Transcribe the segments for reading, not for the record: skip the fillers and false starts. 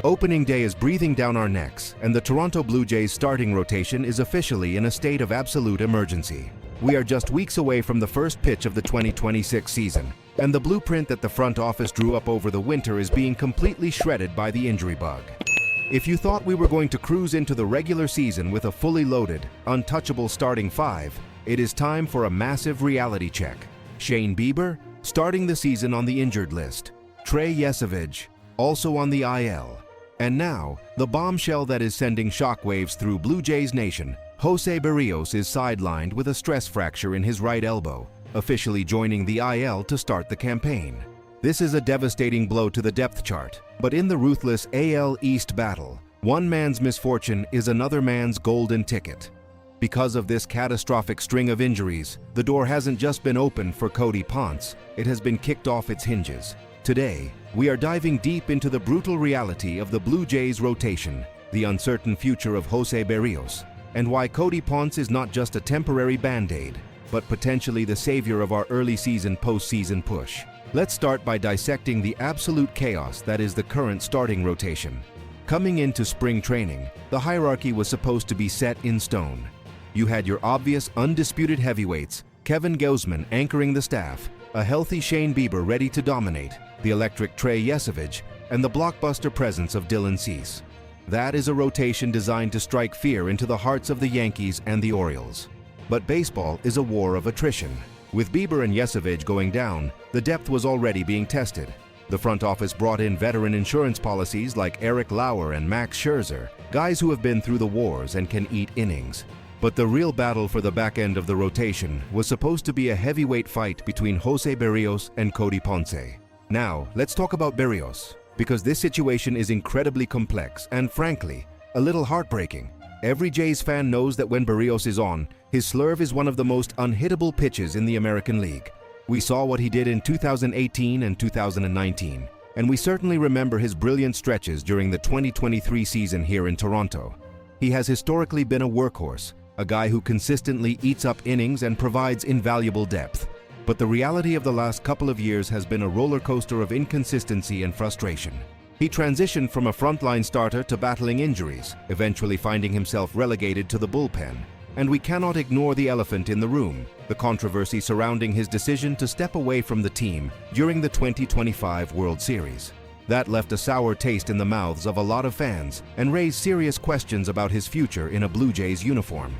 Opening day is breathing down our necks, and the Toronto Blue Jays starting rotation is officially in a state of absolute emergency. We are just weeks away from the first pitch of the 2026 season, and the blueprint that the front office drew up over the winter is being completely shredded by the injury bug. If you thought we were going to cruise into the regular season with a fully loaded, untouchable starting five, it is time for a massive reality check. Shane Bieber, starting the season on the injured list. Trey Yesavage, also on the IL. And now, the bombshell that is sending shockwaves through Blue Jays Nation. Jose Berríos is sidelined with a stress fracture in his right elbow, officially joining the IL to start the campaign. This is a devastating blow to the depth chart, but in the ruthless AL East battle, one man's misfortune is another man's golden ticket. Because of this catastrophic string of injuries, the door hasn't just been opened for Cody Ponce, it has been kicked off its hinges. Today, we are diving deep into the brutal reality of the Blue Jays rotation, the uncertain future of Jose Berríos, and why Cody Ponce is not just a temporary band-aid, but potentially the savior of our early season postseason push. Let's start by dissecting the absolute chaos that is the current starting rotation. Coming into spring training, the hierarchy was supposed to be set in stone. You had your obvious, undisputed heavyweights, Kevin Gausman anchoring the staff, a healthy Shane Bieber ready to dominate, the electric Trey Yesavage, and the blockbuster presence of Dylan Cease. That is a rotation designed to strike fear into the hearts of the Yankees and the Orioles. But baseball is a war of attrition. With Bieber and Yesavage going down, the depth was already being tested. The front office brought in veteran insurance policies like Eric Lauer and Max Scherzer, guys who have been through the wars and can eat innings. But the real battle for the back end of the rotation was supposed to be a heavyweight fight between Jose Berríos and Cody Ponce. Now, let's talk about Berríos, because this situation is incredibly complex and, frankly, a little heartbreaking. Every Jays fan knows that when Berríos is on, his slurve is one of the most unhittable pitches in the American League. We saw what he did in 2018 and 2019, and we certainly remember his brilliant stretches during the 2023 season here in Toronto. He has historically been a workhorse, a guy who consistently eats up innings and provides invaluable depth. But the reality of the last couple of years has been a roller coaster of inconsistency and frustration. He transitioned from a frontline starter to battling injuries, eventually finding himself relegated to the bullpen. And we cannot ignore the elephant in the room, the controversy surrounding his decision to step away from the team during the 2025 World Series. That left a sour taste in the mouths of a lot of fans and raised serious questions about his future in a Blue Jays uniform.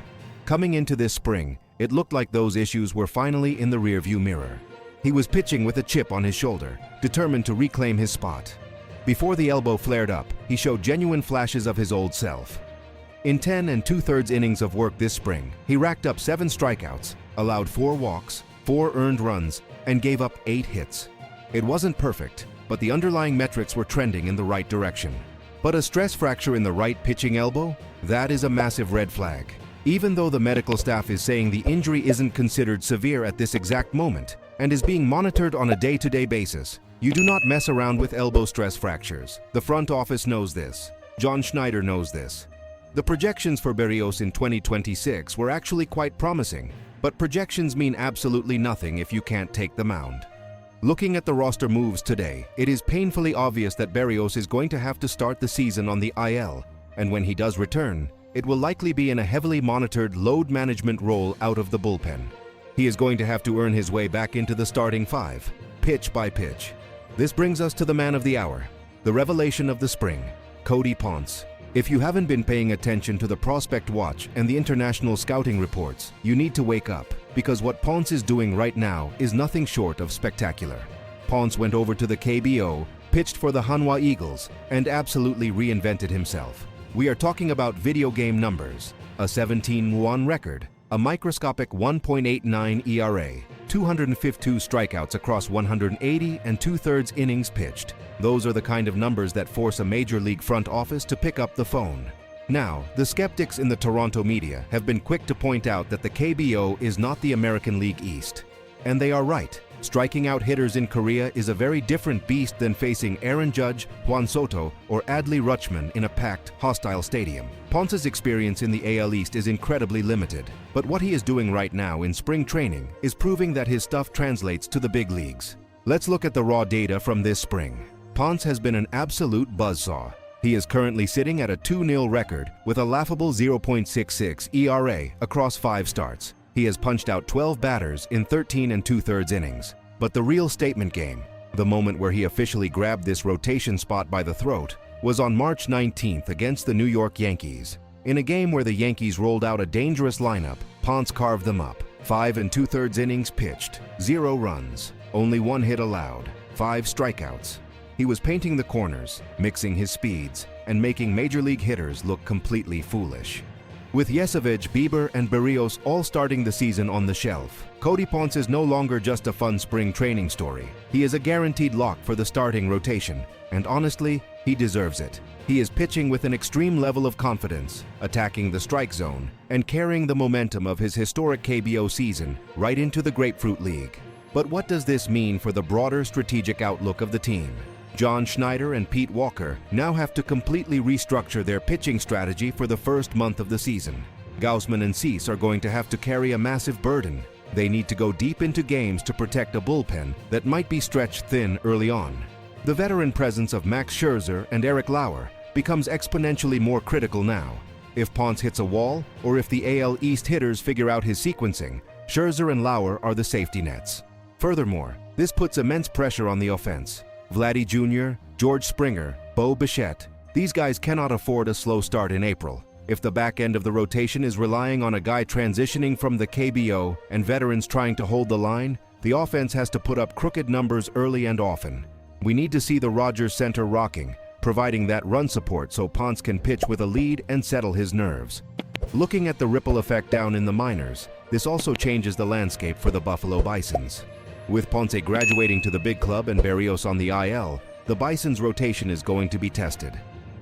Coming into this spring, it looked like those issues were finally in the rearview mirror. He was pitching with a chip on his shoulder, determined to reclaim his spot. Before the elbow flared up, he showed genuine flashes of his old self. In 10 2/3 innings of work this spring, he racked up 7 strikeouts, allowed 4 walks, 4 earned runs, and gave up 8 hits. It wasn't perfect, but the underlying metrics were trending in the right direction. But a stress fracture in the right pitching elbow? That is a massive red flag. Even though the medical staff is saying the injury isn't considered severe at this exact moment and is being monitored on a day-to-day basis, you do not mess around with elbow stress fractures. The front office knows this. John Schneider knows this. The projections for Berríos in 2026 were actually quite promising, but projections mean absolutely nothing if you can't take the mound. Looking at the roster moves today, it is painfully obvious that Berríos is going to have to start the season on the IL, and when he does return, it will likely be in a heavily monitored load management role out of the bullpen. He is going to have to earn his way back into the starting five, pitch by pitch. This brings us to the man of the hour, the revelation of the spring, Cody Ponce. If you haven't been paying attention to the prospect watch and the international scouting reports, you need to wake up, because what Ponce is doing right now is nothing short of spectacular. Ponce went over to the KBO, pitched for the Hanwha Eagles, and absolutely reinvented himself. We are talking about video game numbers, a 17-1 record, a microscopic 1.89 ERA, 252 strikeouts across 180 2/3 innings pitched. Those are the kind of numbers that force a major league front office to pick up the phone. Now, the skeptics in the Toronto media have been quick to point out that the KBO is not the American League East. And they are right. Striking out hitters in Korea is a very different beast than facing Aaron Judge, Juan Soto, or Adley Rutschman in a packed, hostile stadium. Ponce's experience in the AL East is incredibly limited, but what he is doing right now in spring training is proving that his stuff translates to the big leagues. Let's look at the raw data from this spring. Ponce has been an absolute buzzsaw. He is currently sitting at a 2-0 record with a laughable 0.66 ERA across 5 starts. He has punched out 12 batters in 13 2/3 innings. But the real statement game, the moment where he officially grabbed this rotation spot by the throat, was on March 19th against the New York Yankees. In a game where the Yankees rolled out a dangerous lineup, Ponce carved them up. 5 2/3 innings pitched, 0 runs, only 1 hit allowed, 5 strikeouts. He was painting the corners, mixing his speeds, and making major league hitters look completely foolish. With Yesevich, Bieber, and Berrios all starting the season on the shelf, Cody Ponce is no longer just a fun spring training story. He is a guaranteed lock for the starting rotation, and honestly, he deserves it. He is pitching with an extreme level of confidence, attacking the strike zone, and carrying the momentum of his historic KBO season right into the Grapefruit League. But what does this mean for the broader strategic outlook of the team? John Schneider and Pete Walker now have to completely restructure their pitching strategy for the first month of the season. Gaussman and Cease are going to have to carry a massive burden. They need to go deep into games to protect a bullpen that might be stretched thin early on. The veteran presence of Max Scherzer and Eric Lauer becomes exponentially more critical now. If Ponce hits a wall, or if the AL East hitters figure out his sequencing, Scherzer and Lauer are the safety nets. Furthermore, this puts immense pressure on the offense. Vladdy Jr., George Springer, Bo Bichette, these guys cannot afford a slow start in April. If the back end of the rotation is relying on a guy transitioning from the KBO and veterans trying to hold the line, the offense has to put up crooked numbers early and often. We need to see the Rogers Center rocking, providing that run support so Ponce can pitch with a lead and settle his nerves. Looking at the ripple effect down in the minors, this also changes the landscape for the Buffalo Bisons. With Ponce graduating to the big club and Berrios on the IL, the Bisons' rotation is going to be tested.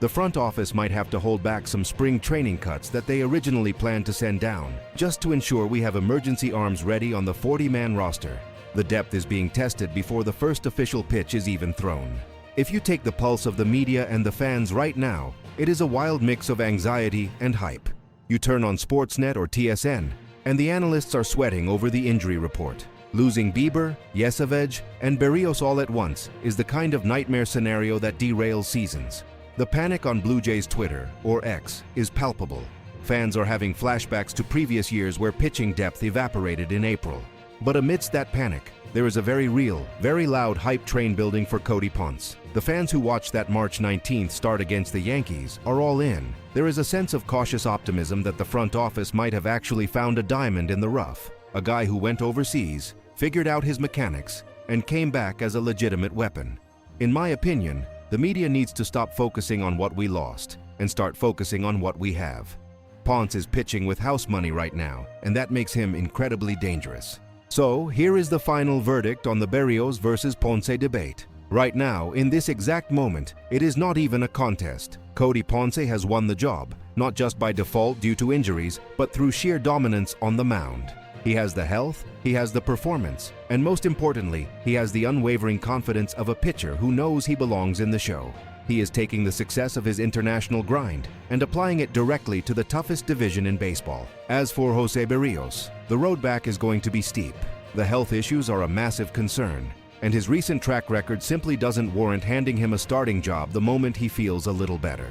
The front office might have to hold back some spring training cuts that they originally planned to send down, just to ensure we have emergency arms ready on the 40-man roster. The depth is being tested before the first official pitch is even thrown. If you take the pulse of the media and the fans right now, it is a wild mix of anxiety and hype. You turn on Sportsnet or TSN, and the analysts are sweating over the injury report. Losing Bieber, Yesevich, and Berrios all at once is the kind of nightmare scenario that derails seasons. The panic on Blue Jays Twitter, or X, is palpable. Fans are having flashbacks to previous years where pitching depth evaporated in April. But amidst that panic, there is a very real, very loud hype train building for Cody Ponce. The fans who watched that March 19th start against the Yankees are all in. There is a sense of cautious optimism that the front office might have actually found a diamond in the rough, a guy who went overseas, figured out his mechanics, and came back as a legitimate weapon. In my opinion, the media needs to stop focusing on what we lost and start focusing on what we have. Ponce is pitching with house money right now, and that makes him incredibly dangerous. So, here is the final verdict on the Berrios versus Ponce debate. Right now, in this exact moment, it is not even a contest. Cody Ponce has won the job, not just by default due to injuries, but through sheer dominance on the mound. He has the health, he has the performance, and most importantly, he has the unwavering confidence of a pitcher who knows he belongs in the show. He is taking the success of his international grind and applying it directly to the toughest division in baseball. As for Jose Berrios, the road back is going to be steep. The health issues are a massive concern, and his recent track record simply doesn't warrant handing him a starting job the moment he feels a little better.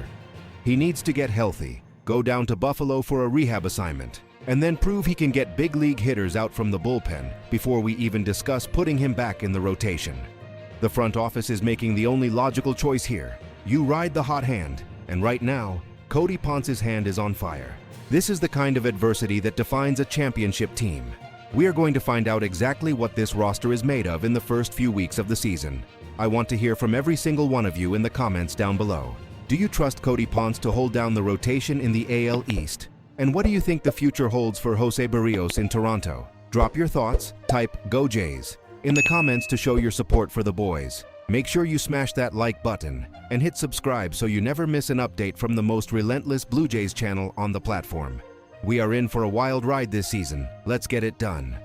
He needs to get healthy, go down to Buffalo for a rehab assignment, and then prove he can get big league hitters out from the bullpen before we even discuss putting him back in the rotation. The front office is making the only logical choice here. You ride the hot hand, and right now, Cody Ponce's hand is on fire. This is the kind of adversity that defines a championship team. We are going to find out exactly what this roster is made of in the first few weeks of the season. I want to hear from every single one of you in the comments down below. Do you trust Cody Ponce to hold down the rotation in the AL East? And what do you think the future holds for Jose Berrios in Toronto? Drop your thoughts, type "Go Jays" in the comments to show your support for the boys. Make sure you smash that like button and hit subscribe so you never miss an update from the most relentless Blue Jays channel on the platform. We are in for a wild ride this season. Let's get it done.